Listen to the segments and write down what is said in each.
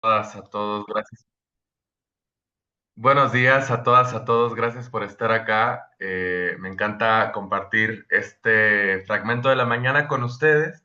Todas, a todos, gracias. Buenos días a todas, a todos, gracias por estar acá. Me encanta compartir este fragmento de la mañana con ustedes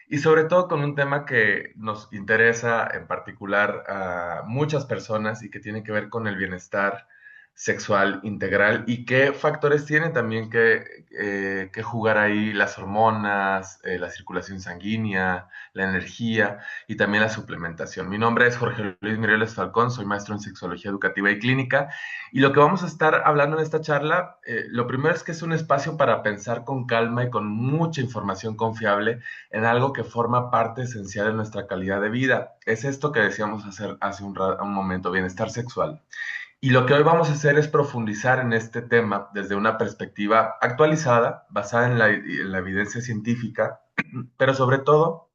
y sobre todo con un tema que nos interesa en particular a muchas personas y que tiene que ver con el bienestar sexual integral y qué factores tienen también que jugar ahí las hormonas, la circulación sanguínea, la energía y también la suplementación. Mi nombre es Jorge Luis Mireles Falcón, soy maestro en sexología educativa y clínica y lo que vamos a estar hablando en esta charla, lo primero es que es un espacio para pensar con calma y con mucha información confiable en algo que forma parte esencial de nuestra calidad de vida. Es esto que decíamos hacer hace un momento, bienestar sexual. Y lo que hoy vamos a hacer es profundizar en este tema desde una perspectiva actualizada, basada en la evidencia científica, pero sobre todo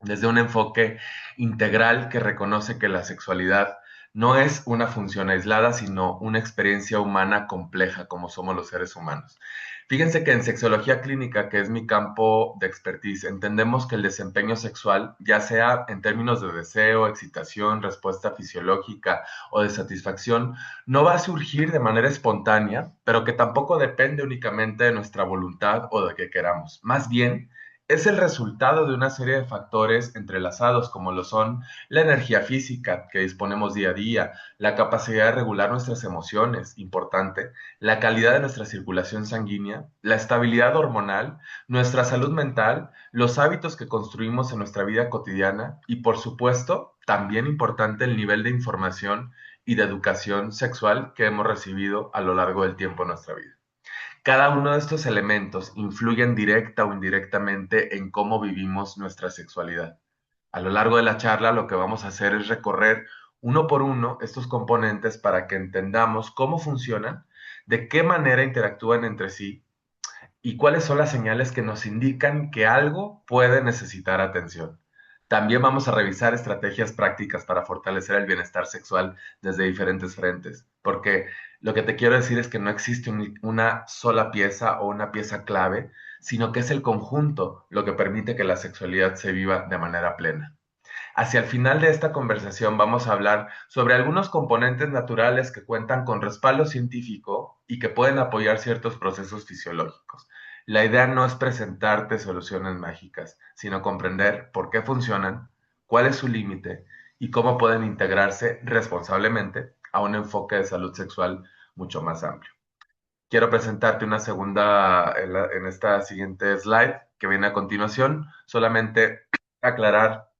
desde un enfoque integral que reconoce que la sexualidad no es una función aislada, sino una experiencia humana compleja como somos los seres humanos. Fíjense que en sexología clínica, que es mi campo de expertise, entendemos que el desempeño sexual, ya sea en términos de deseo, excitación, respuesta fisiológica o de satisfacción, no va a surgir de manera espontánea, pero que tampoco depende únicamente de nuestra voluntad o de que queramos. Más bien, es el resultado de una serie de factores entrelazados, como lo son la energía física que disponemos día a día, la capacidad de regular nuestras emociones, importante, la calidad de nuestra circulación sanguínea, la estabilidad hormonal, nuestra salud mental, los hábitos que construimos en nuestra vida cotidiana y, por supuesto, también importante el nivel de información y de educación sexual que hemos recibido a lo largo del tiempo en nuestra vida. Cada uno de estos elementos influyen directa o indirectamente en cómo vivimos nuestra sexualidad. A lo largo de la charla lo que vamos a hacer es recorrer uno por uno estos componentes para que entendamos cómo funcionan, de qué manera interactúan entre sí y cuáles son las señales que nos indican que algo puede necesitar atención. También vamos a revisar estrategias prácticas para fortalecer el bienestar sexual desde diferentes frentes, porque lo que te quiero decir es que no existe una sola pieza o una pieza clave, sino que es el conjunto lo que permite que la sexualidad se viva de manera plena. Hacia el final de esta conversación vamos a hablar sobre algunos componentes naturales que cuentan con respaldo científico y que pueden apoyar ciertos procesos fisiológicos. La idea no es presentarte soluciones mágicas, sino comprender por qué funcionan, cuál es su límite y cómo pueden integrarse responsablemente a un enfoque de salud sexual mucho más amplio. Quiero presentarte una segunda en esta siguiente slide que viene a continuación. Solamente aclarar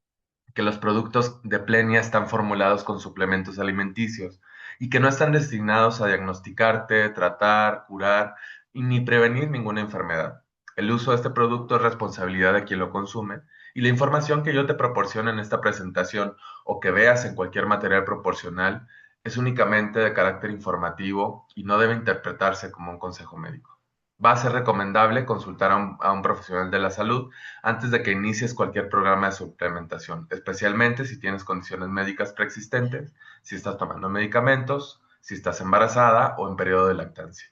que los productos de Plenia están formulados con suplementos alimenticios y que no están destinados a diagnosticarte, tratar, curar y ni prevenir ninguna enfermedad. El uso de este producto es responsabilidad de quien lo consume y la información que yo te proporcione en esta presentación o que veas en cualquier material proporcional es únicamente de carácter informativo y no debe interpretarse como un consejo médico. Va a ser recomendable consultar a un profesional de la salud antes de que inicies cualquier programa de suplementación, especialmente si tienes condiciones médicas preexistentes, si estás tomando medicamentos, si estás embarazada o en periodo de lactancia.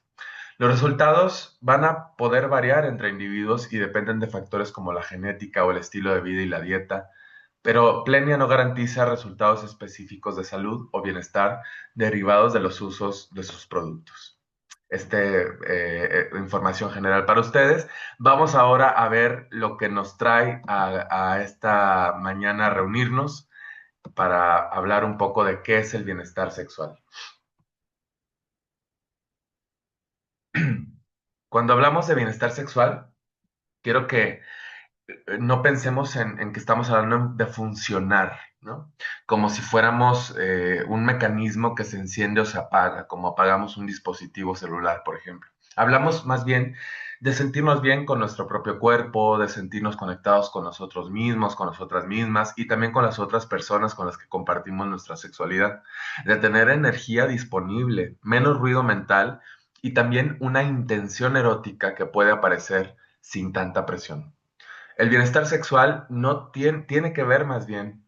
Los resultados van a poder variar entre individuos y dependen de factores como la genética o el estilo de vida y la dieta, pero Plenia no garantiza resultados específicos de salud o bienestar derivados de los usos de sus productos. Información general para ustedes. Vamos ahora a ver lo que nos trae a esta mañana a reunirnos para hablar un poco de qué es el bienestar sexual. Cuando hablamos de bienestar sexual, quiero que no pensemos en que estamos hablando de funcionar, ¿no? Como si fuéramos un mecanismo que se enciende o se apaga, como apagamos un dispositivo celular, por ejemplo. Hablamos más bien de sentirnos bien con nuestro propio cuerpo, de sentirnos conectados con nosotros mismos, con nosotras mismas y también con las otras personas con las que compartimos nuestra sexualidad, de tener energía disponible, menos ruido mental y también una intención erótica que puede aparecer sin tanta presión. El bienestar sexual no tiene que ver más bien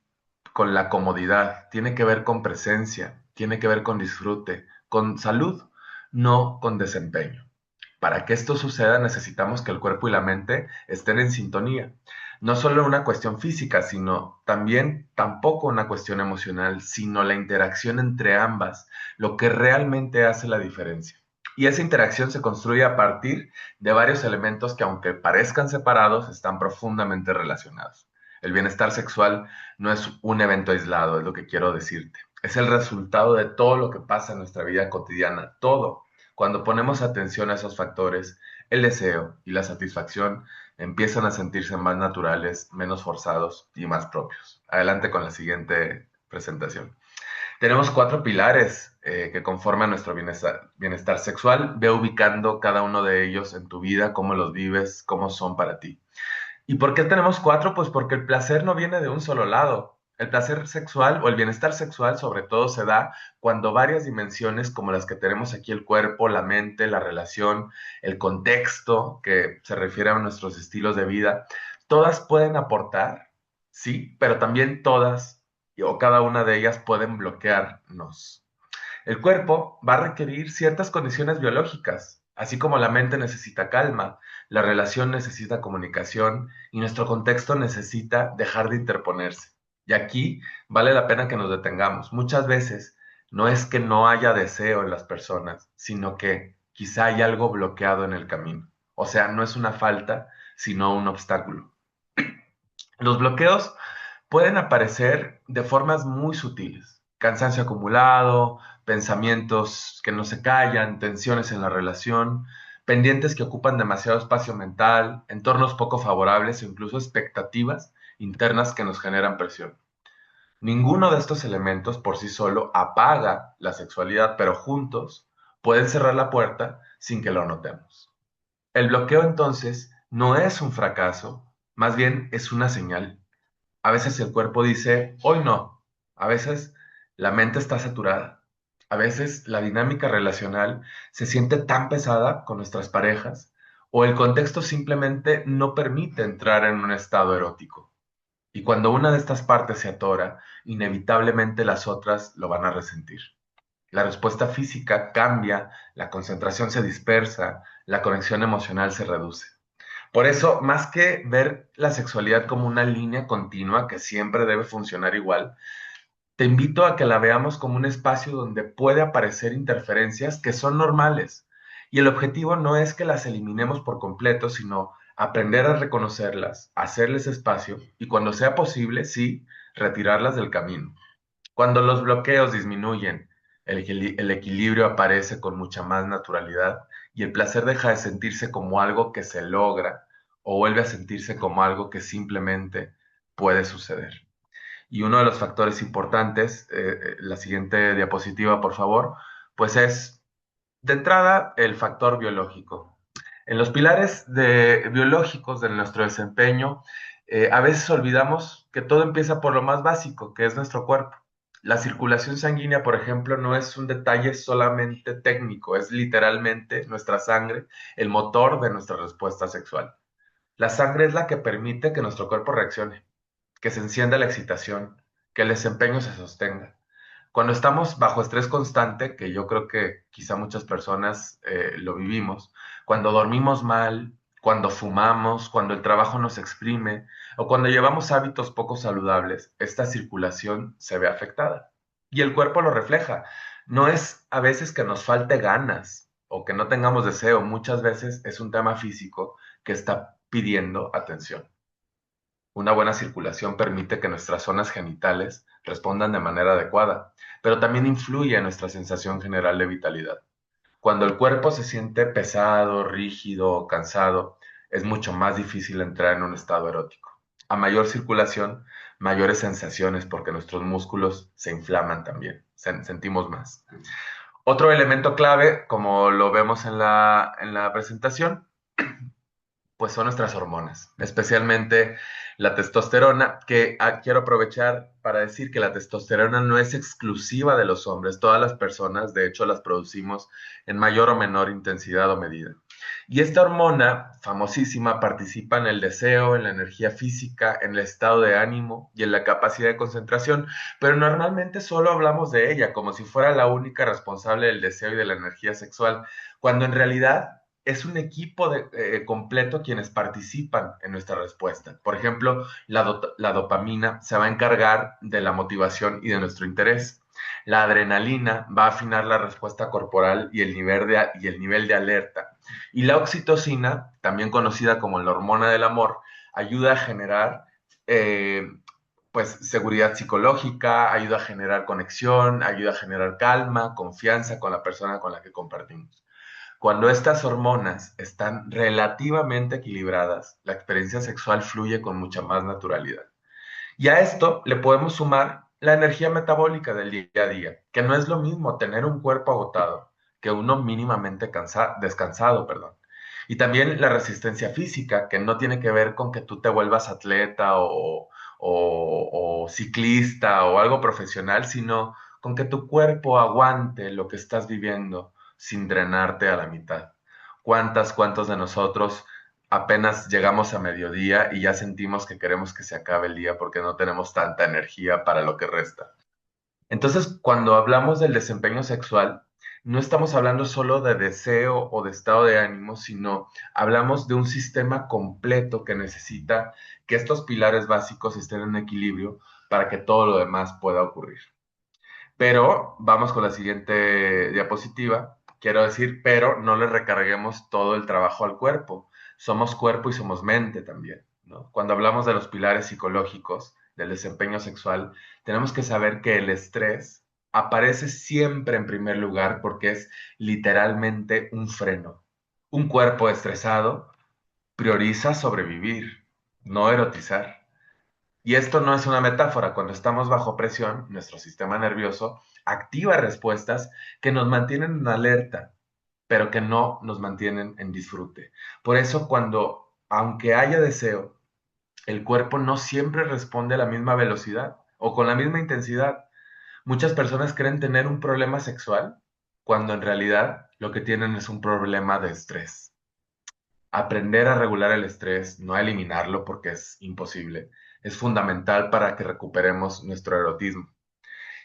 con la comodidad, tiene que ver con presencia, tiene que ver con disfrute, con salud, no con desempeño. Para que esto suceda necesitamos que el cuerpo y la mente estén en sintonía. No solo una cuestión física, sino también tampoco una cuestión emocional, sino la interacción entre ambas, lo que realmente hace la diferencia. Y esa interacción se construye a partir de varios elementos que, aunque parezcan separados, están profundamente relacionados. El bienestar sexual no es un evento aislado, es lo que quiero decirte. Es el resultado de todo lo que pasa en nuestra vida cotidiana, todo. Cuando ponemos atención a esos factores, el deseo y la satisfacción empiezan a sentirse más naturales, menos forzados y más propios. Adelante con la siguiente presentación. Tenemos cuatro pilares que conforman nuestro bienestar sexual. Ve ubicando cada uno de ellos en tu vida, cómo los vives, cómo son para ti. ¿Y por qué tenemos cuatro? Pues porque el placer no viene de un solo lado. El placer sexual o el bienestar sexual sobre todo se da cuando varias dimensiones como las que tenemos aquí, el cuerpo, la mente, la relación, el contexto que se refiere a nuestros estilos de vida, todas pueden aportar, sí, pero también todas o cada una de ellas pueden bloquearnos. El cuerpo va a requerir ciertas condiciones biológicas, así como la mente necesita calma, la relación necesita comunicación y nuestro contexto necesita dejar de interponerse. Y aquí vale la pena que nos detengamos. Muchas veces no es que no haya deseo en las personas, sino que quizá hay algo bloqueado en el camino. O sea, no es una falta, sino un obstáculo. Los bloqueos pueden aparecer de formas muy sutiles. Cansancio acumulado, pensamientos que no se callan, tensiones en la relación, pendientes que ocupan demasiado espacio mental, entornos poco favorables o incluso expectativas internas que nos generan presión. Ninguno de estos elementos por sí solo apaga la sexualidad, pero juntos pueden cerrar la puerta sin que lo notemos. El bloqueo entonces no es un fracaso, más bien es una señal. A veces el cuerpo dice, hoy no. A veces la mente está saturada. A veces la dinámica relacional se siente tan pesada con nuestras parejas o el contexto simplemente no permite entrar en un estado erótico. Y cuando una de estas partes se atora, inevitablemente las otras lo van a resentir. La respuesta física cambia, la concentración se dispersa, la conexión emocional se reduce. Por eso, más que ver la sexualidad como una línea continua que siempre debe funcionar igual, te invito a que la veamos como un espacio donde puede aparecer interferencias que son normales. Y el objetivo no es que las eliminemos por completo, sino aprender a reconocerlas, hacerles espacio y cuando sea posible, sí, retirarlas del camino. Cuando los bloqueos disminuyen, el equilibrio aparece con mucha más naturalidad y el placer deja de sentirse como algo que se logra o vuelve a sentirse como algo que simplemente puede suceder. Y uno de los factores importantes, la siguiente diapositiva, por favor, pues es de entrada el factor biológico. En los pilares biológicos de nuestro desempeño, a veces olvidamos que todo empieza por lo más básico, que es nuestro cuerpo. La circulación sanguínea, por ejemplo, no es un detalle solamente técnico, es literalmente nuestra sangre, el motor de nuestra respuesta sexual. La sangre es la que permite que nuestro cuerpo reaccione, que se encienda la excitación, que el desempeño se sostenga. Cuando estamos bajo estrés constante, que yo creo que quizá muchas personas lo vivimos, cuando dormimos mal, cuando fumamos, cuando el trabajo nos exprime o cuando llevamos hábitos poco saludables, esta circulación se ve afectada. Y el cuerpo lo refleja. No es a veces que nos falte ganas o que no tengamos deseo, muchas veces es un tema físico que está pidiendo atención. Una buena circulación permite que nuestras zonas genitales respondan de manera adecuada, pero también influye en nuestra sensación general de vitalidad. Cuando el cuerpo se siente pesado, rígido o cansado, es mucho más difícil entrar en un estado erótico. A mayor circulación, mayores sensaciones porque nuestros músculos se inflaman también, sentimos más. Otro elemento clave, como lo vemos en la presentación, pues son nuestras hormonas, especialmente la testosterona, que quiero aprovechar para decir que la testosterona no es exclusiva de los hombres, todas las personas de hecho las producimos en mayor o menor intensidad o medida. Y esta hormona, famosísima, participa en el deseo, en la energía física, en el estado de ánimo y en la capacidad de concentración, pero normalmente solo hablamos de ella como si fuera la única responsable del deseo y de la energía sexual, cuando en realidad es un equipo completo quienes participan en nuestra respuesta. Por ejemplo, la dopamina se va a encargar de la motivación y de nuestro interés. La adrenalina va a afinar la respuesta corporal y el nivel de alerta. Y la oxitocina, también conocida como la hormona del amor, ayuda a generar eh, pues seguridad psicológica, ayuda a generar conexión, ayuda a generar calma, confianza con la persona con la que compartimos. Cuando estas hormonas están relativamente equilibradas, la experiencia sexual fluye con mucha más naturalidad. Y a esto le podemos sumar la energía metabólica del día a día, que no es lo mismo tener un cuerpo agotado que uno mínimamente descansado, perdón. Y también la resistencia física, que no tiene que ver con que tú te vuelvas atleta o ciclista o algo profesional, sino con que tu cuerpo aguante lo que estás viviendo sin drenarte a la mitad. ¿Cuántos de nosotros apenas llegamos a mediodía y ya sentimos que queremos que se acabe el día porque no tenemos tanta energía para lo que resta? Entonces, cuando hablamos del desempeño sexual, no estamos hablando solo de deseo o de estado de ánimo, sino hablamos de un sistema completo que necesita que estos pilares básicos estén en equilibrio para que todo lo demás pueda ocurrir. Pero vamos con la siguiente diapositiva. Quiero decir, pero no le recarguemos todo el trabajo al cuerpo. Somos cuerpo y somos mente también, ¿no? Cuando hablamos de los pilares psicológicos del desempeño sexual, tenemos que saber que el estrés aparece siempre en primer lugar porque es literalmente un freno. Un cuerpo estresado prioriza sobrevivir, no erotizar. Y esto no es una metáfora. Cuando estamos bajo presión, nuestro sistema nervioso activa respuestas que nos mantienen en alerta, pero que no nos mantienen en disfrute. Por eso, aunque haya deseo, el cuerpo no siempre responde a la misma velocidad o con la misma intensidad. Muchas personas creen tener un problema sexual cuando en realidad lo que tienen es un problema de estrés. Aprender a regular el estrés, no a eliminarlo porque es imposible, es fundamental para que recuperemos nuestro erotismo.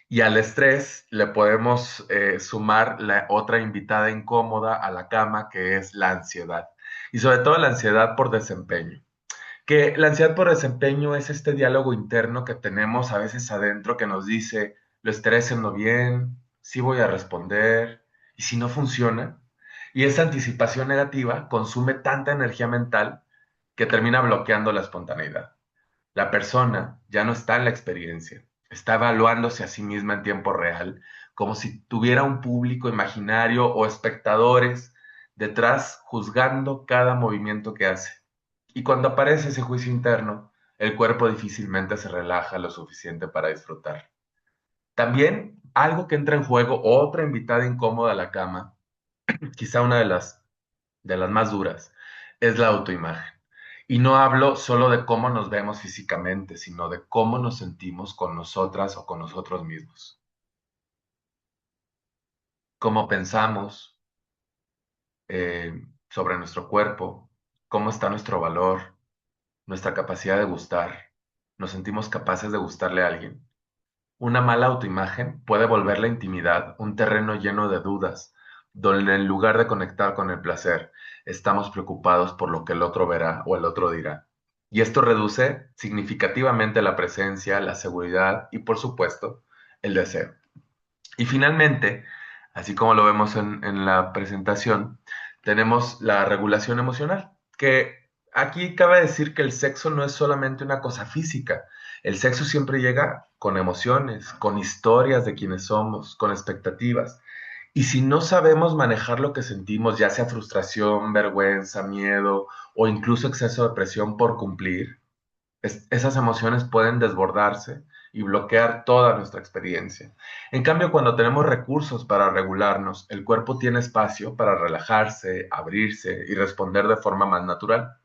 Y al estrés le podemos sumar la otra invitada incómoda a la cama, que es la ansiedad. Y sobre todo la ansiedad por desempeño. Que la ansiedad por desempeño es este diálogo interno que tenemos a veces adentro que nos dice, lo estaré haciendo bien, sí voy a responder, y si no funciona. Y esa anticipación negativa consume tanta energía mental que termina bloqueando la espontaneidad. La persona ya no está en la experiencia, está evaluándose a sí misma en tiempo real, como si tuviera un público imaginario o espectadores detrás juzgando cada movimiento que hace. Y cuando aparece ese juicio interno, el cuerpo difícilmente se relaja lo suficiente para disfrutar. También algo que entra en juego, otra invitada incómoda a la cama, quizá una de las más duras, es la autoimagen. Y no hablo solo de cómo nos vemos físicamente, sino de cómo nos sentimos con nosotras o con nosotros mismos. Cómo pensamos eh, sobre nuestro cuerpo, cómo está nuestro valor, nuestra capacidad de gustar. ¿Nos sentimos capaces de gustarle a alguien? Una mala autoimagen puede volver la intimidad un terreno lleno de dudas, donde en lugar de conectar con el placer, estamos preocupados por lo que el otro verá o el otro dirá. Y esto reduce significativamente la presencia, la seguridad y, por supuesto, el deseo. Y finalmente, así como lo vemos en la presentación, tenemos la regulación emocional, que aquí cabe decir que el sexo no es solamente una cosa física. El sexo siempre llega con emociones, con historias de quienes somos, con expectativas. Y si no sabemos manejar lo que sentimos, ya sea frustración, vergüenza, miedo o incluso exceso de presión por cumplir, esas emociones pueden desbordarse y bloquear toda nuestra experiencia. En cambio, cuando tenemos recursos para regularnos, el cuerpo tiene espacio para relajarse, abrirse y responder de forma más natural.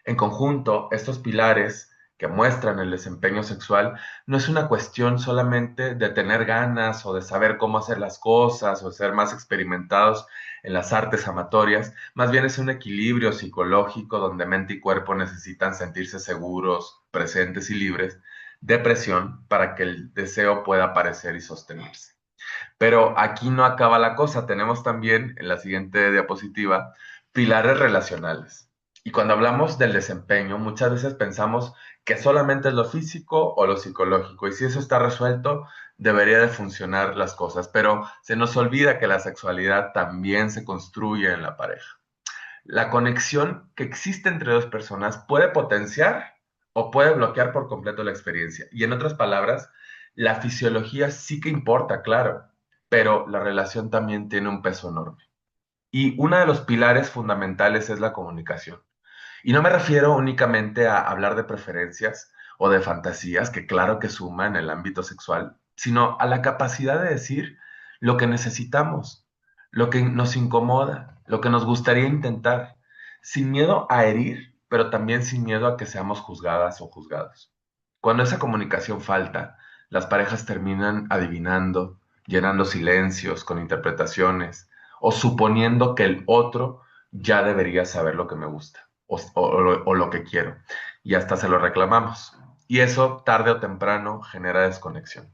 En conjunto, estos pilares que muestran el desempeño sexual no es una cuestión solamente de tener ganas o de saber cómo hacer las cosas o ser más experimentados en las artes amatorias, más bien es un equilibrio psicológico donde mente y cuerpo necesitan sentirse seguros, presentes y libres de presión para que el deseo pueda aparecer y sostenerse. Pero aquí no acaba la cosa, tenemos también en la siguiente diapositiva pilares relacionales. Y cuando hablamos del desempeño, muchas veces pensamos que solamente es lo físico o lo psicológico. Y si eso está resuelto, debería de funcionar las cosas. Pero se nos olvida que la sexualidad también se construye en la pareja. La conexión que existe entre dos personas puede potenciar o puede bloquear por completo la experiencia. Y en otras palabras, la fisiología sí que importa, claro, pero la relación también tiene un peso enorme. Y uno de los pilares fundamentales es la comunicación. Y no me refiero únicamente a hablar de preferencias o de fantasías, que claro que suma en el ámbito sexual, sino a la capacidad de decir lo que necesitamos, lo que nos incomoda, lo que nos gustaría intentar, sin miedo a herir, pero también sin miedo a que seamos juzgadas o juzgados. Cuando esa comunicación falta, las parejas terminan adivinando, llenando silencios con interpretaciones o suponiendo que el otro ya debería saber lo que me gusta o lo que quiero. Y hasta se lo reclamamos. Y eso, tarde o temprano, genera desconexión.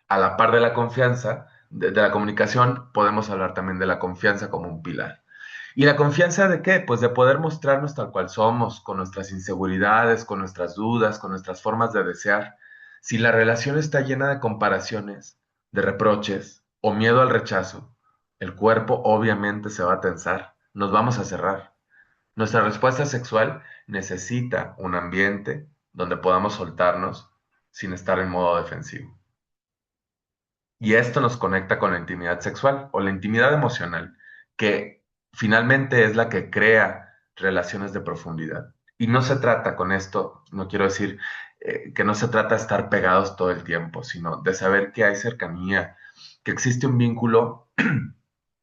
A la par de la confianza, de la comunicación, podemos hablar también de la confianza como un pilar. ¿Y la confianza de qué? Pues de poder mostrarnos tal cual somos, con nuestras inseguridades, con nuestras dudas, con nuestras formas de desear. Si la relación está llena de comparaciones, de reproches o miedo al rechazo, el cuerpo obviamente se va a tensar, nos vamos a cerrar. Nuestra respuesta sexual necesita un ambiente donde podamos soltarnos sin estar en modo defensivo. Y esto nos conecta con la intimidad sexual o la intimidad emocional, que finalmente es la que crea relaciones de profundidad. Y no se trata con esto, no quiero decir que no se trata de estar pegados todo el tiempo, sino de saber que hay cercanía, que existe un vínculo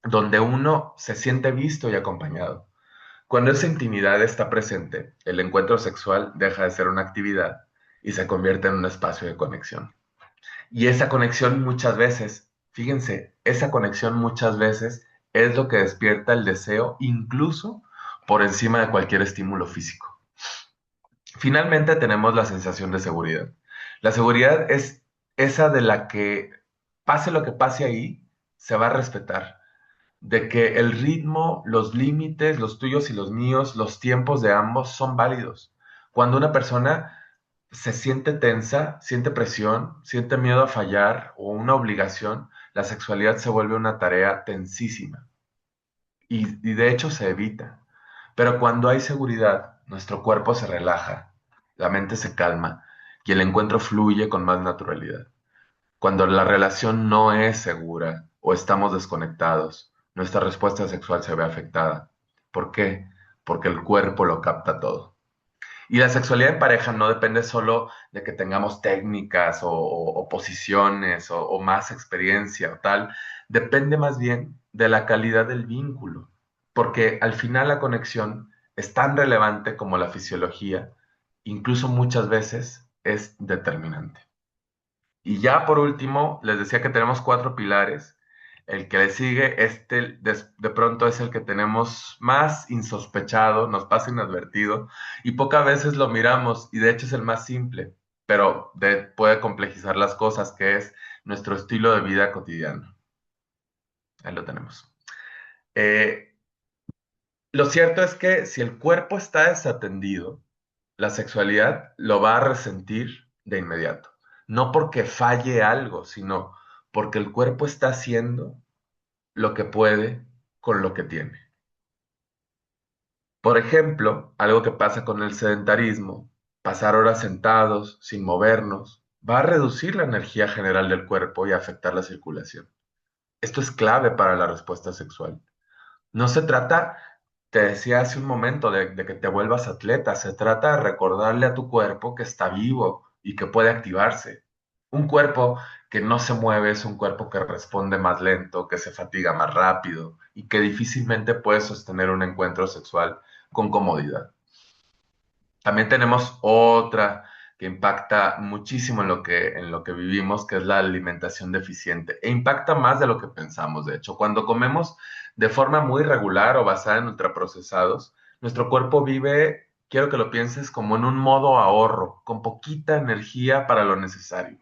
donde uno se siente visto y acompañado. Cuando esa intimidad está presente, el encuentro sexual deja de ser una actividad y se convierte en un espacio de conexión. Y esa conexión muchas veces, fíjense, esa conexión muchas veces es lo que despierta el deseo, incluso por encima de cualquier estímulo físico. Finalmente tenemos la sensación de seguridad. La seguridad es esa de la que pase lo que pase ahí, se va a respetar, de que el ritmo, los límites, los tuyos y los míos, los tiempos de ambos son válidos. Cuando una persona se siente tensa, siente presión, siente miedo a fallar o una obligación, la sexualidad se vuelve una tarea tensísima y de hecho se evita. Pero cuando hay seguridad, nuestro cuerpo se relaja, la mente se calma y el encuentro fluye con más naturalidad. Cuando la relación no es segura o estamos desconectados, nuestra respuesta sexual se ve afectada. ¿Por qué? Porque el cuerpo lo capta todo. Y la sexualidad en pareja no depende solo de que tengamos técnicas o posiciones o más experiencia o tal, depende más bien de la calidad del vínculo, porque al final la conexión es tan relevante como la fisiología, incluso muchas veces es determinante. Y ya por último, les decía que tenemos cuatro pilares. El que le sigue, de pronto es el que tenemos más insospechado, nos pasa inadvertido y pocas veces lo miramos y de hecho es el más simple, pero puede complejizar las cosas, que es nuestro estilo de vida cotidiano. Ahí lo tenemos. Eh, lo cierto es que si el cuerpo está desatendido, la sexualidad lo va a resentir de inmediato. No porque falle algo, sino porque el cuerpo está haciendo lo que puede con lo que tiene. Por ejemplo, algo que pasa con el sedentarismo, pasar horas sentados sin movernos, va a reducir la energía general del cuerpo y afectar la circulación. Esto es clave para la respuesta sexual. No se trata, te decía hace un momento, de que te vuelvas atleta, se trata de recordarle a tu cuerpo que está vivo y que puede activarse. Un cuerpo que no se mueve es un cuerpo que responde más lento, que se fatiga más rápido y que difícilmente puede sostener un encuentro sexual con comodidad. También tenemos otra que impacta muchísimo en lo que vivimos, que es la alimentación deficiente. E impacta más de lo que pensamos, de hecho. Cuando comemos de forma muy regular o basada en ultraprocesados, nuestro cuerpo vive, quiero que lo pienses, como en un modo ahorro, con poquita energía para lo necesario.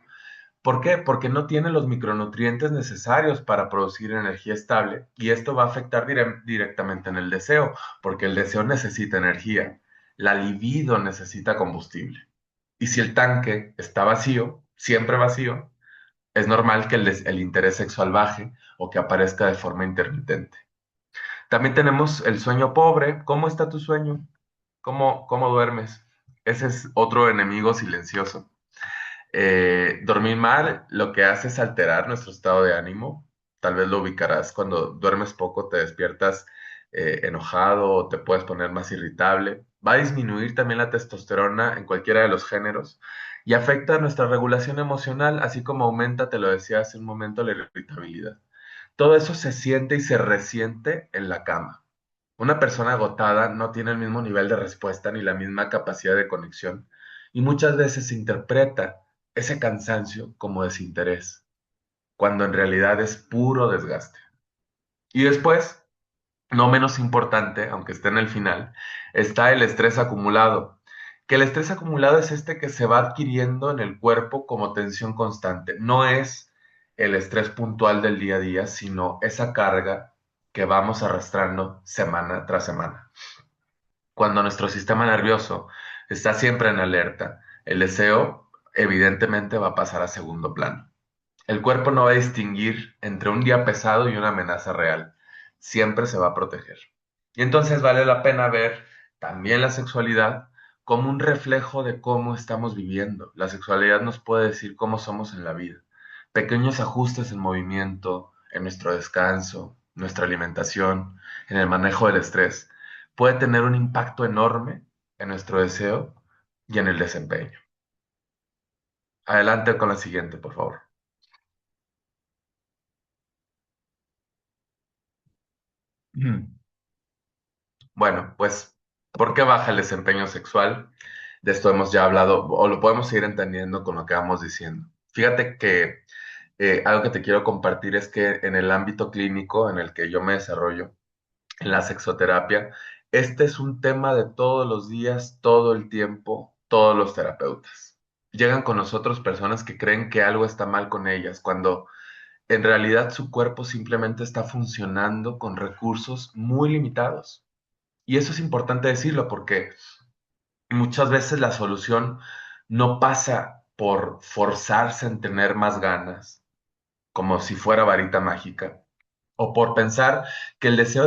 ¿Por qué? Porque no tiene los micronutrientes necesarios para producir energía estable y esto va a afectar directamente en el deseo, porque el deseo necesita energía, la libido necesita combustible. Y si el tanque está vacío, siempre vacío, es normal que el interés sexual baje o que aparezca de forma intermitente. También tenemos el sueño pobre. ¿Cómo está tu sueño? ¿Cómo duermes? Ese es otro enemigo silencioso. Dormir mal lo que hace es alterar nuestro estado de ánimo. Tal vez lo ubicarás cuando duermes poco, te despiertas enojado o te puedes poner más irritable. Va a disminuir también la testosterona en cualquiera de los géneros y afecta nuestra regulación emocional, así como aumenta, te lo decía hace un momento, la irritabilidad. Todo eso se siente y se resiente en la cama. Una persona agotada no tiene el mismo nivel de respuesta ni la misma capacidad de conexión y muchas veces se interpreta ese cansancio como desinterés, cuando en realidad es puro desgaste. Y después, no menos importante, aunque esté en el final, está el estrés acumulado, que el estrés acumulado es este que se va adquiriendo en el cuerpo como tensión constante. No es el estrés puntual del día a día, sino esa carga que vamos arrastrando semana tras semana. Cuando nuestro sistema nervioso está siempre en alerta, el deseo evidentemente va a pasar a segundo plano. El cuerpo no va a distinguir entre un día pesado y una amenaza real. Siempre se va a proteger. Y entonces vale la pena ver también la sexualidad como un reflejo de cómo estamos viviendo. La sexualidad nos puede decir cómo somos en la vida. Pequeños ajustes en movimiento, en nuestro descanso, nuestra alimentación, en el manejo del estrés, puede tener un impacto enorme en nuestro deseo y en el desempeño. Adelante con la siguiente, por favor. Bueno, pues, ¿por qué baja el desempeño sexual? De esto hemos ya hablado, o lo podemos seguir entendiendo con lo que vamos diciendo. Fíjate que algo que te quiero compartir es que en el ámbito clínico en el que yo me desarrollo, en la sexoterapia, este es un tema de todos los días, todo el tiempo, todos los terapeutas. Llegan con nosotros personas que creen que algo está mal con ellas, cuando en realidad su cuerpo simplemente está funcionando con recursos muy limitados. Y eso es importante decirlo porque muchas veces la solución no pasa por forzarse en tener más ganas, como si fuera varita mágica, o por pensar que el deseo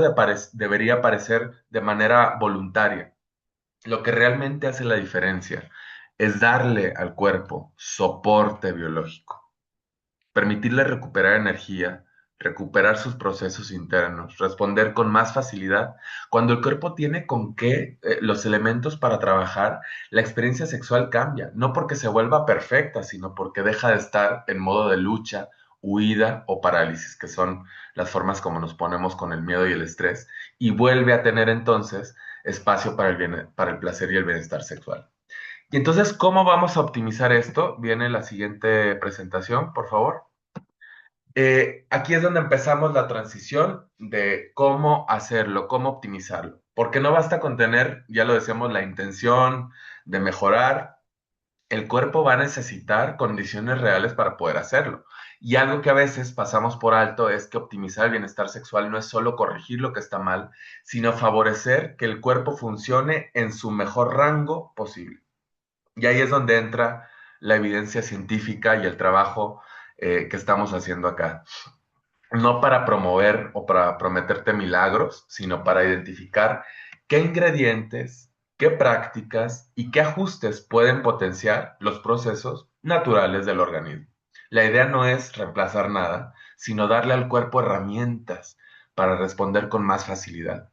debería aparecer de manera voluntaria. Lo que realmente hace la diferencia es darle al cuerpo soporte biológico, permitirle recuperar energía, recuperar sus procesos internos, responder con más facilidad. Cuando el cuerpo tiene con qué los elementos para trabajar, la experiencia sexual cambia, no porque se vuelva perfecta, sino porque deja de estar en modo de lucha, huida o parálisis, que son las formas como nos ponemos con el miedo y el estrés, y vuelve a tener entonces espacio para para el placer y el bienestar sexual. Y entonces, ¿cómo vamos a optimizar esto? Viene la siguiente presentación, por favor. Aquí es donde empezamos la transición de cómo hacerlo, cómo optimizarlo. Porque no basta con tener, ya lo decíamos, la intención de mejorar. El cuerpo va a necesitar condiciones reales para poder hacerlo. Y algo que a veces pasamos por alto es que optimizar el bienestar sexual no es solo corregir lo que está mal, sino favorecer que el cuerpo funcione en su mejor rango posible. Y ahí es donde entra la evidencia científica y el trabajo que estamos haciendo acá, no para promover o para prometerte milagros, sino para identificar qué ingredientes, qué prácticas y qué ajustes pueden potenciar los procesos naturales del organismo. La idea no es reemplazar nada, sino darle al cuerpo herramientas para responder con más facilidad.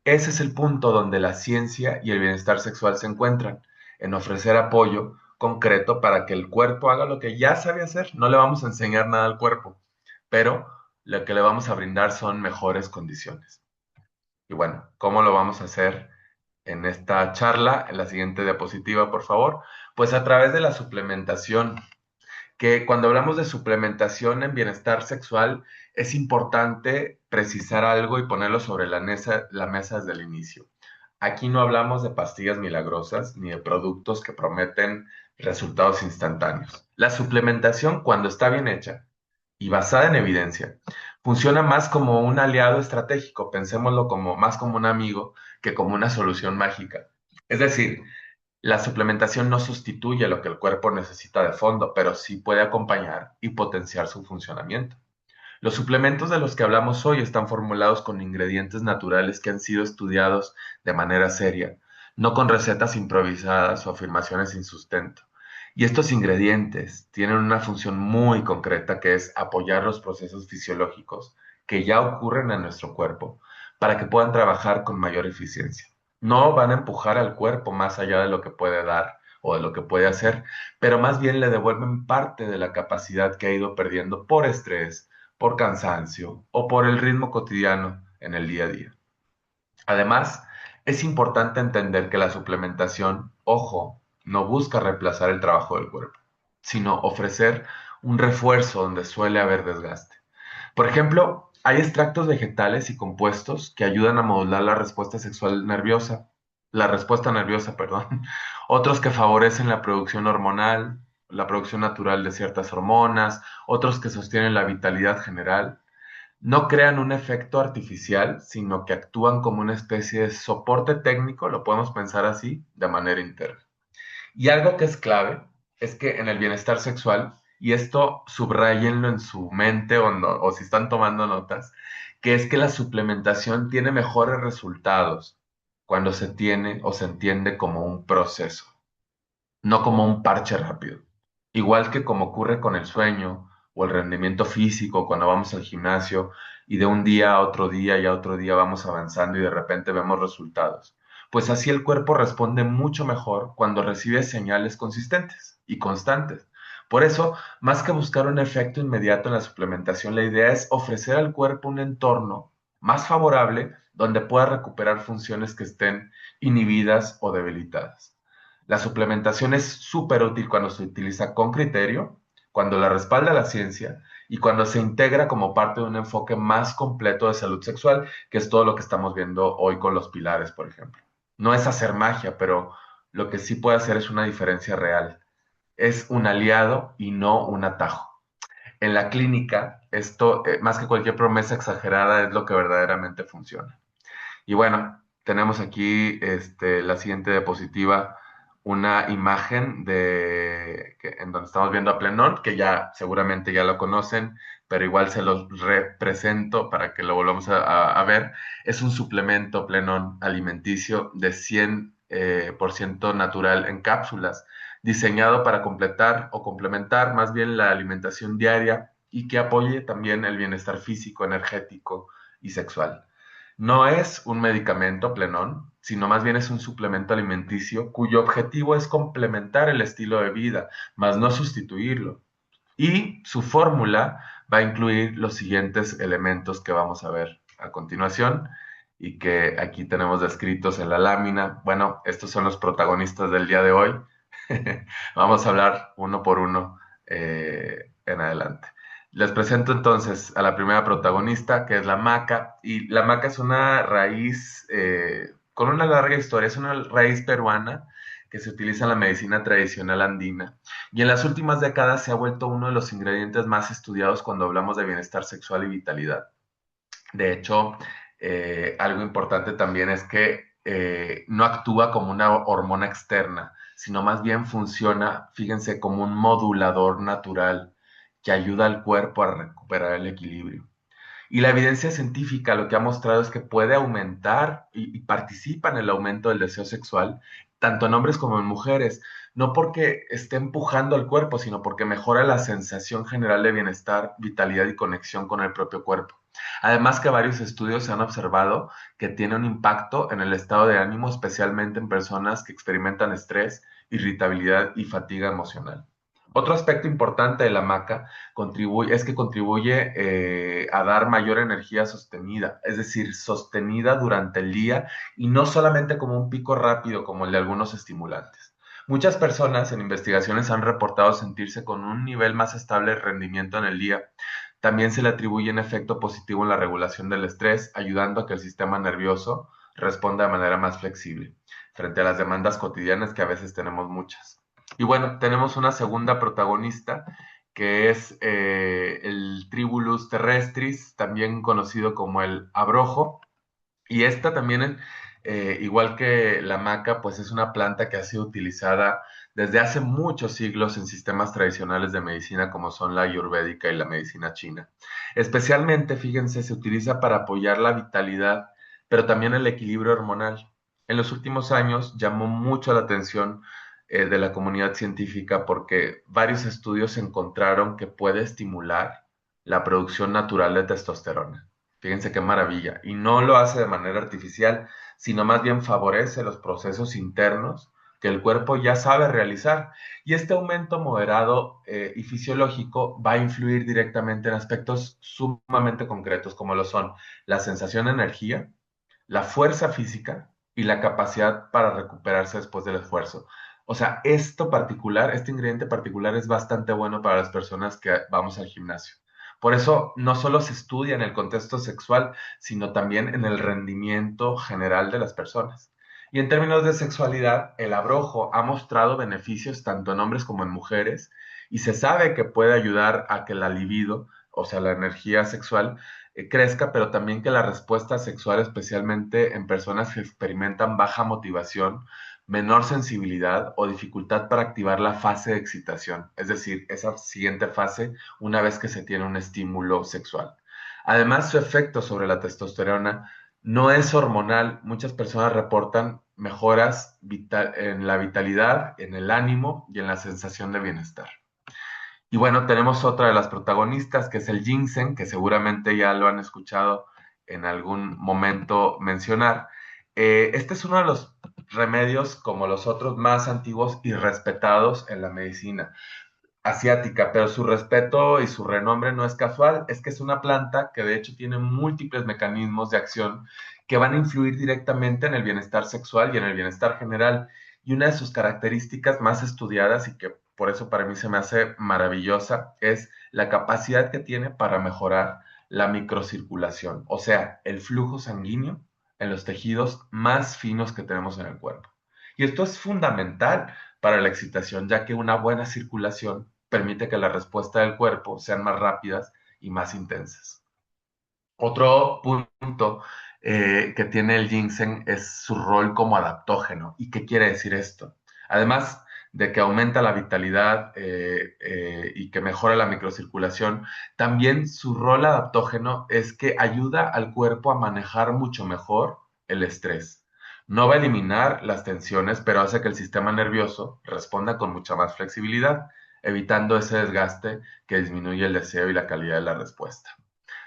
Ese es el punto donde la ciencia y el bienestar sexual se encuentran, en ofrecer apoyo concreto para que el cuerpo haga lo que ya sabe hacer. No le vamos a enseñar nada al cuerpo, pero lo que le vamos a brindar son mejores condiciones. Y bueno, ¿cómo lo vamos a hacer en esta charla? En la siguiente diapositiva, por favor. Pues a través de la suplementación, que cuando hablamos de suplementación en bienestar sexual, es importante precisar algo y ponerlo sobre la mesa desde el inicio. Aquí no hablamos de pastillas milagrosas ni de productos que prometen resultados instantáneos. La suplementación, cuando está bien hecha y basada en evidencia, funciona más como un aliado estratégico, pensémoslo como más como un amigo que como una solución mágica. Es decir, la suplementación no sustituye lo que el cuerpo necesita de fondo, pero sí puede acompañar y potenciar su funcionamiento. Los suplementos de los que hablamos hoy están formulados con ingredientes naturales que han sido estudiados de manera seria, no con recetas improvisadas o afirmaciones sin sustento. Y estos ingredientes tienen una función muy concreta que es apoyar los procesos fisiológicos que ya ocurren en nuestro cuerpo para que puedan trabajar con mayor eficiencia. No van a empujar al cuerpo más allá de lo que puede dar o de lo que puede hacer, pero más bien le devuelven parte de la capacidad que ha ido perdiendo por estrés, por cansancio o por el ritmo cotidiano en el día a día. Además, es importante entender que la suplementación, ojo, no busca reemplazar el trabajo del cuerpo, sino ofrecer un refuerzo donde suele haber desgaste. Por ejemplo, hay extractos vegetales y compuestos que ayudan a modular la respuesta sexual nerviosa, la respuesta nerviosa, perdón. Otros que favorecen la producción hormonal, la producción natural de ciertas hormonas, otros que sostienen la vitalidad general. No crean un efecto artificial, sino que actúan como una especie de soporte técnico, lo podemos pensar así, de manera interna. Y algo que es clave es que en el bienestar sexual, y esto subrayenlo en su mente o, o si están tomando notas, que es que la suplementación tiene mejores resultados cuando se tiene o se entiende como un proceso, no como un parche rápido. Igual que como ocurre con el sueño o el rendimiento físico cuando vamos al gimnasio y de un día a otro día y a otro día vamos avanzando y de repente vemos resultados. Pues así el cuerpo responde mucho mejor cuando recibe señales consistentes y constantes. Por eso, más que buscar un efecto inmediato en la suplementación, la idea es ofrecer al cuerpo un entorno más favorable donde pueda recuperar funciones que estén inhibidas o debilitadas. La suplementación es súper útil cuando se utiliza con criterio, cuando la respalda la ciencia y cuando se integra como parte de un enfoque más completo de salud sexual, que es todo lo que estamos viendo hoy con los pilares, por ejemplo. No es hacer magia, pero lo que sí puede hacer es una diferencia real. Es un aliado y no un atajo. En la clínica, esto, más que cualquier promesa exagerada, es lo que verdaderamente funciona. Y bueno, tenemos aquí la siguiente diapositiva, una imagen en donde estamos viendo a Plenón, que ya seguramente ya lo conocen, pero igual se los represento para que lo volvamos a ver. Es un suplemento Plenón alimenticio de 100% natural en cápsulas, diseñado para completar o complementar más bien la alimentación diaria y que apoye también el bienestar físico, energético y sexual. No es un medicamento plenón, sino más bien es un suplemento alimenticio cuyo objetivo es complementar el estilo de vida, más no sustituirlo. Y su fórmula va a incluir los siguientes elementos que vamos a ver a continuación y que aquí tenemos descritos en la lámina. Bueno, estos son los protagonistas del día de hoy. Vamos a hablar uno por uno en adelante. Les presento entonces a la primera protagonista, que es la maca, y la maca es una raíz con una larga historia, es una raíz peruana que se utiliza en la medicina tradicional andina, y en las últimas décadas se ha vuelto uno de los ingredientes más estudiados cuando hablamos de bienestar sexual y vitalidad. De hecho, algo importante también es que no actúa como una hormona externa, sino más bien funciona, fíjense, como un modulador natural que ayuda al cuerpo a recuperar el equilibrio. Y la evidencia científica lo que ha mostrado es que puede aumentar y participa en el aumento del deseo sexual, tanto en hombres como en mujeres, no porque esté empujando al cuerpo, sino porque mejora la sensación general de bienestar, vitalidad y conexión con el propio cuerpo. Además que varios estudios se han observado que tiene un impacto en el estado de ánimo, especialmente en personas que experimentan estrés, irritabilidad y fatiga emocional. Otro aspecto importante de la maca es que contribuye a dar mayor energía sostenida, es decir, sostenida durante el día y no solamente como un pico rápido como el de algunos estimulantes. Muchas personas en investigaciones han reportado sentirse con un nivel más estable de rendimiento en el día. También se le atribuye un efecto positivo en la regulación del estrés, ayudando a que el sistema nervioso responda de manera más flexible frente a las demandas cotidianas que a veces tenemos muchas. Y bueno, tenemos una segunda protagonista que es el Tribulus terrestris, también conocido como el abrojo. Y esta también, igual que la maca, pues es una planta que ha sido utilizada desde hace muchos siglos en sistemas tradicionales de medicina como son la ayurvédica y la medicina china. Especialmente, fíjense, se utiliza para apoyar la vitalidad, pero también el equilibrio hormonal. En los últimos años llamó mucho la atención de la comunidad científica porque varios estudios encontraron que puede estimular la producción natural de testosterona. Fíjense qué maravilla. Y no lo hace de manera artificial, sino más bien favorece los procesos internos que el cuerpo ya sabe realizar. Y este aumento moderado y fisiológico va a influir directamente en aspectos sumamente concretos, como lo son la sensación de energía, la fuerza física y la capacidad para recuperarse después del esfuerzo. O sea, este ingrediente particular es bastante bueno para las personas que vamos al gimnasio. Por eso no solo se estudia en el contexto sexual, sino también en el rendimiento general de las personas. Y en términos de sexualidad, el abrojo ha mostrado beneficios tanto en hombres como en mujeres y se sabe que puede ayudar a que la libido, o sea, la energía sexual, crezca, pero también que la respuesta sexual, especialmente en personas que experimentan baja motivación, menor sensibilidad o dificultad para activar la fase de excitación, es decir, esa siguiente fase una vez que se tiene un estímulo sexual. Además, su efecto sobre la testosterona no es hormonal. Muchas personas reportan mejoras en la vitalidad, en el ánimo y en la sensación de bienestar. Y bueno, tenemos otra de las protagonistas, que es el ginseng, que seguramente ya lo han escuchado en algún momento mencionar. Este es uno de los remedios, como los otros, más antiguos y respetados en la medicina asiática, pero su respeto y su renombre no es casual, es que es una planta que de hecho tiene múltiples mecanismos de acción que van a influir directamente en el bienestar sexual y en el bienestar general. Y una de sus características más estudiadas y que por eso para mí se me hace maravillosa es la capacidad que tiene para mejorar la microcirculación, o sea, el flujo sanguíneo en los tejidos más finos que tenemos en el cuerpo. Y esto es fundamental para la excitación, ya que una buena circulación permite que la respuesta del cuerpo sean más rápidas y más intensas. Otro punto que tiene el ginseng es su rol como adaptógeno. ¿Y qué quiere decir esto? Además de que aumenta la vitalidad y que mejora la microcirculación, también su rol adaptógeno es que ayuda al cuerpo a manejar mucho mejor el estrés. No va a eliminar las tensiones, pero hace que el sistema nervioso responda con mucha más flexibilidad, evitando ese desgaste que disminuye el deseo y la calidad de la respuesta.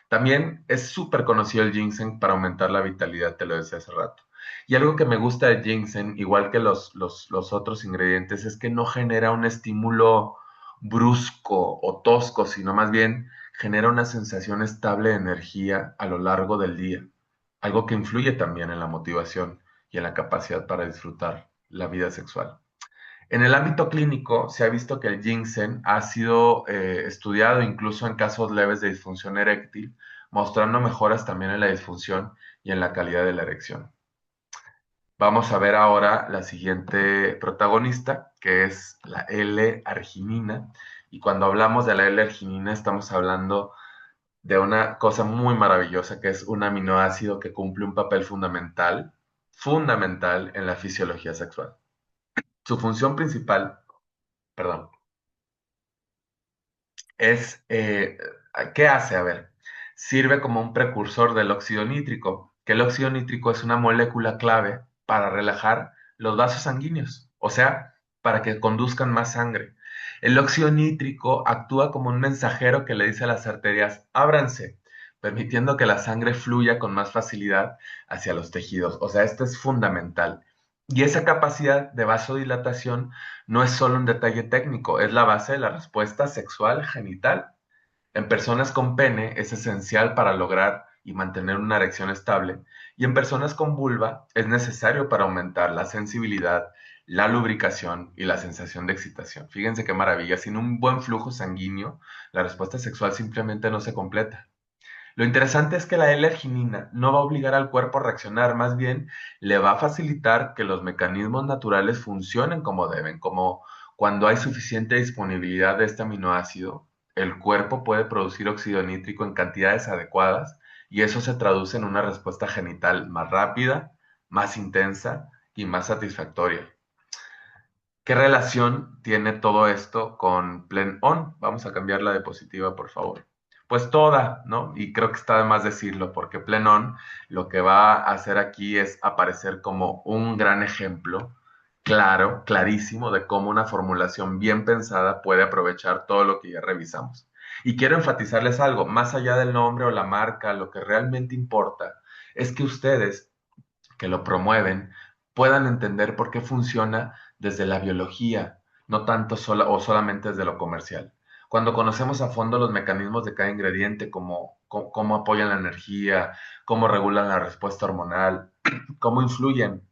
También es súper conocido el ginseng para aumentar la vitalidad, te lo decía hace rato. Y algo que me gusta del ginseng, igual que los otros ingredientes, es que no genera un estímulo brusco o tosco, sino más bien genera una sensación estable de energía a lo largo del día. Algo que influye también en la motivación y en la capacidad para disfrutar la vida sexual. En el ámbito clínico, se ha visto que el ginseng ha sido estudiado incluso en casos leves de disfunción eréctil, mostrando mejoras también en la disfunción y en la calidad de la erección. Vamos a ver ahora la siguiente protagonista, que es la L-arginina. Y cuando hablamos de la L-arginina, estamos hablando de una cosa muy maravillosa, que es un aminoácido que cumple un papel fundamental en la fisiología sexual. Su función principal, perdón, es, ¿qué hace? A ver, sirve como un precursor del óxido nítrico, que el óxido nítrico es una molécula clave para relajar los vasos sanguíneos, o sea, para que conduzcan más sangre. El óxido nítrico actúa como un mensajero que le dice a las arterias, ábranse, permitiendo que la sangre fluya con más facilidad hacia los tejidos. O sea, esto es fundamental. Y esa capacidad de vasodilatación no es solo un detalle técnico, es la base de la respuesta sexual genital. En personas con pene es esencial para lograr y mantener una erección estable, y en personas con vulva es necesario para aumentar la sensibilidad, la lubricación y la sensación de excitación. Fíjense qué maravilla, sin un buen flujo sanguíneo, la respuesta sexual simplemente no se completa. Lo interesante es que la L-arginina no va a obligar al cuerpo a reaccionar, más bien le va a facilitar que los mecanismos naturales funcionen como deben, como Cuando hay suficiente disponibilidad de este aminoácido, el cuerpo puede producir óxido nítrico en cantidades adecuadas y eso se traduce en una respuesta genital más rápida, más intensa y más satisfactoria. ¿Qué relación tiene todo esto con Plen On? Vamos a cambiar la diapositiva, por favor. Pues toda, ¿no? Y creo que está de más decirlo, porque Plen On lo que va a hacer aquí es aparecer como un gran ejemplo claro, clarísimo, de cómo una formulación bien pensada puede aprovechar todo lo que ya revisamos. Y quiero enfatizarles algo, más allá del nombre o la marca, lo que realmente importa es que ustedes que lo promueven puedan entender por qué funciona desde la biología, no tanto o solamente desde lo comercial. Cuando conocemos a fondo los mecanismos de cada ingrediente, como cómo apoyan la energía, cómo regulan la respuesta hormonal, cómo influyen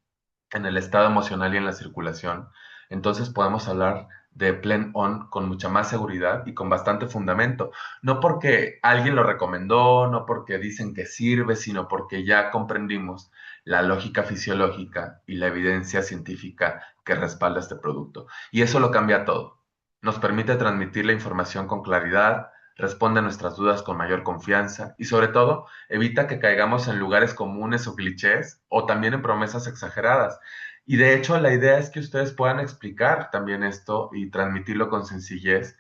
en el estado emocional y en la circulación, entonces podemos hablar de Plen On con mucha más seguridad y con bastante fundamento. No porque alguien lo recomendó, no porque dicen que sirve, sino porque ya comprendimos la lógica fisiológica y la evidencia científica que respalda este producto. Y eso lo cambia todo. Nos permite transmitir la información con claridad, responde a nuestras dudas con mayor confianza y sobre todo evita que caigamos en lugares comunes o clichés o también en promesas exageradas. Y de hecho, la idea es que ustedes puedan explicar también esto y transmitirlo con sencillez,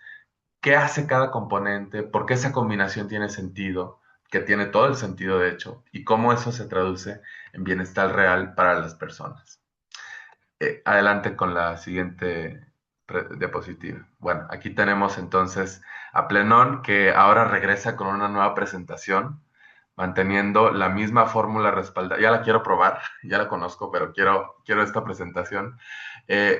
qué hace cada componente, por qué esa combinación tiene sentido, que tiene todo el sentido de hecho, y cómo eso se traduce en bienestar real para las personas. Adelante con la siguiente diapositiva. Bueno, aquí tenemos entonces a Plenón, que ahora regresa con una nueva presentación, manteniendo la misma fórmula respaldada. Ya la quiero probar, ya la conozco, pero quiero esta presentación.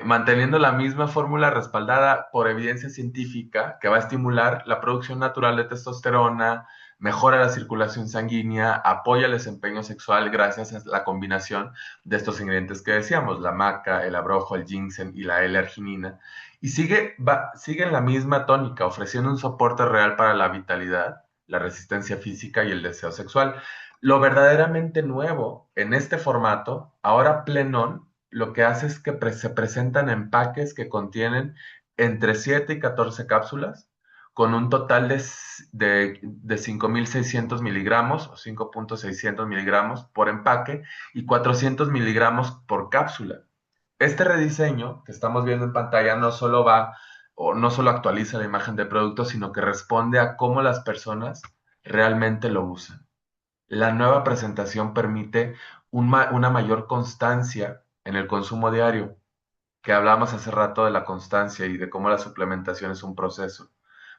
Manteniendo la misma fórmula respaldada por evidencia científica que va a estimular la producción natural de testosterona, mejora la circulación sanguínea, apoya el desempeño sexual gracias a la combinación de estos ingredientes que decíamos, la maca, el abrojo, el ginseng y la L-arginina. Y sigue en la misma tónica, ofreciendo un soporte real para la vitalidad, la resistencia física y el deseo sexual. Lo verdaderamente nuevo en este formato, ahora Plenón, lo que hace es que se presentan empaques que contienen entre 7 y 14 cápsulas, con un total de 5.600 miligramos o 5.600 miligramos por empaque y 400 miligramos por cápsula. Este rediseño que estamos viendo en pantalla no solo va o no solo actualiza la imagen del producto, sino que responde a cómo las personas realmente lo usan. La nueva presentación permite una mayor constancia en el consumo diario, que hablamos hace rato de la constancia y de cómo la suplementación es un proceso.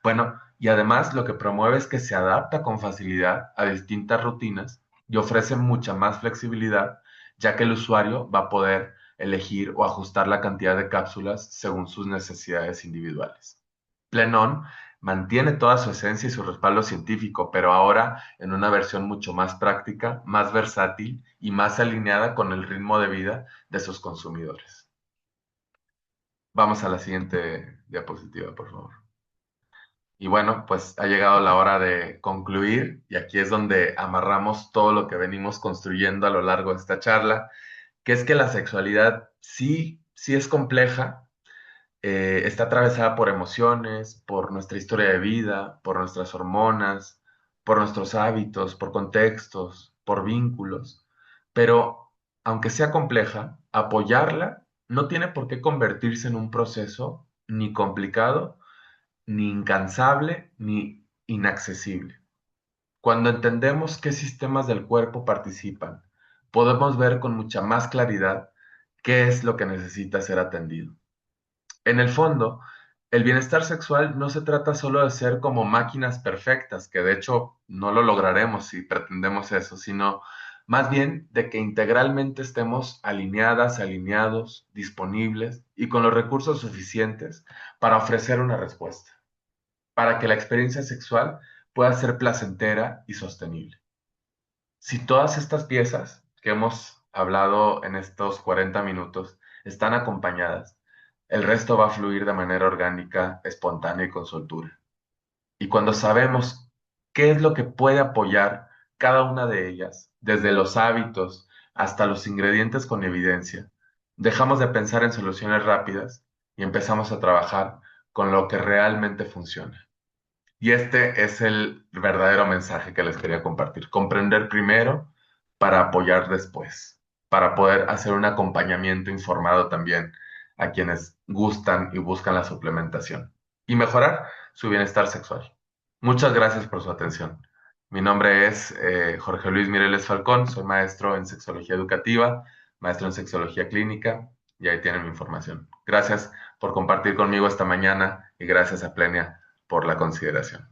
Bueno, y además lo que promueve es que se adapta con facilidad a distintas rutinas y ofrece mucha más flexibilidad, ya que el usuario va a poder elegir o ajustar la cantidad de cápsulas según sus necesidades individuales. Plenón mantiene toda su esencia y su respaldo científico, pero ahora en una versión mucho más práctica, más versátil y más alineada con el ritmo de vida de sus consumidores. Vamos a la siguiente diapositiva, por favor. Y bueno, pues ha llegado la hora de concluir y aquí es donde amarramos todo lo que venimos construyendo a lo largo de esta charla, que es que la sexualidad sí es compleja, está atravesada por emociones, por nuestra historia de vida, por nuestras hormonas, por nuestros hábitos, por contextos, por vínculos. Pero aunque sea compleja, apoyarla no tiene por qué convertirse en un proceso ni complicado, ni incansable, ni inaccesible. Cuando entendemos qué sistemas del cuerpo participan, podemos ver con mucha más claridad qué es lo que necesita ser atendido. En el fondo, el bienestar sexual no se trata solo de ser como máquinas perfectas, que de hecho no lo lograremos si pretendemos eso, sino más bien de que integralmente estemos alineadas, alineados, disponibles y con los recursos suficientes para ofrecer una respuesta, para que la experiencia sexual pueda ser placentera y sostenible. Si todas estas piezas que hemos hablado en estos 40 minutos están acompañadas, el resto va a fluir de manera orgánica, espontánea y con soltura. Y cuando sabemos qué es lo que puede apoyar cada una de ellas, desde los hábitos hasta los ingredientes con evidencia, dejamos de pensar en soluciones rápidas y empezamos a trabajar con lo que realmente funciona. Y este es el verdadero mensaje que les quería compartir. Comprender primero para apoyar después, para poder hacer un acompañamiento informado también a quienes gustan y buscan la suplementación y mejorar su bienestar sexual. Muchas gracias por su atención. Mi nombre es Jorge Luis Mireles Falcón, soy maestro en sexología educativa, maestro en sexología clínica y ahí tienen mi información. Gracias por compartir conmigo esta mañana y gracias a Plenia por la consideración.